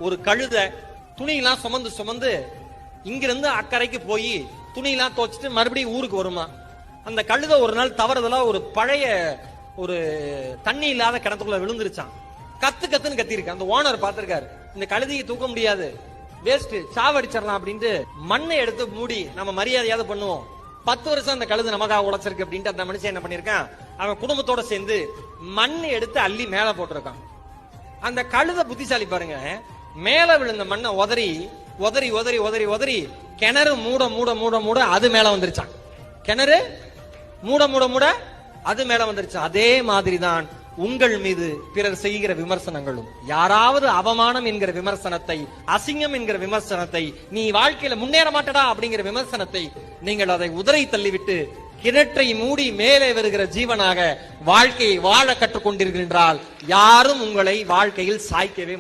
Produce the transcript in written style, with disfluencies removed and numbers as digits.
ஒரு கழுத துணியெல்லாம் சுமந்து சுமந்து இங்கிருந்து அக்கறைக்கு போய் துணியெல்லாம் துவைச்சிட்டு மறுபடியும் ஊருக்கு வருமா. அந்த கழுத ஒரு நாள் தவறுதலா ஒரு பழைய ஒரு தண்ணி இல்லாத கிணத்துக்குள்ள விழுந்துருச்சான். கத்துன்னு கத்திருக்கு. அந்த ஓனர் பார்த்திருக்காரு, இந்த கழுதையை தூக்க முடியாது, வேஸ்ட், சாவடிச்சிடலாம் அப்படின்ட்டு மண்ணை எடுத்து மூடி நம்ம மரியாதையாவது பண்ணுவோம். 10 வருஷம் அந்த கழுது நமக்காக உழைச்சிருக்கு அப்படின்ட்டு அந்த மனுஷன் என்ன பண்ணிருக்கான், அவன் குடும்பத்தோட சேர்ந்து மண்ணை எடுத்து அள்ளி மேல போட்டிருக்கான். அந்த கழுத புத்திசாலி பாருங்க, மேல விழுந்த மண்ணை உதறி உதறி உதறி உதறி உதறி கிணறு மூட மூட மூட மூட அது மேல வந்துருச்சான். கிணறு மூட மூட மூட அது மேல வந்துருச்சு. அதே மாதிரிதான் உங்கள் மீது பிறர் செய்கிற விமர்சனங்களும். யாராவது அவமானம் என்கிற விமர்சனத்தை, அசிங்கம் என்கிற விமர்சனத்தை, நீ வாழ்க்கையில முன்னேற மாட்டடா அப்படிங்கிற விமர்சனத்தை நீங்கள் அதை உதறி தள்ளிவிட்டு கிணற்றை மூடி மேலே வருகிற ஜீவனாக வாழ்க்கையை வாழ கற்றுக்கொண்டிருக்கின்றால் யாரும் உங்களை வாழ்க்கையில் சாய்க்கவே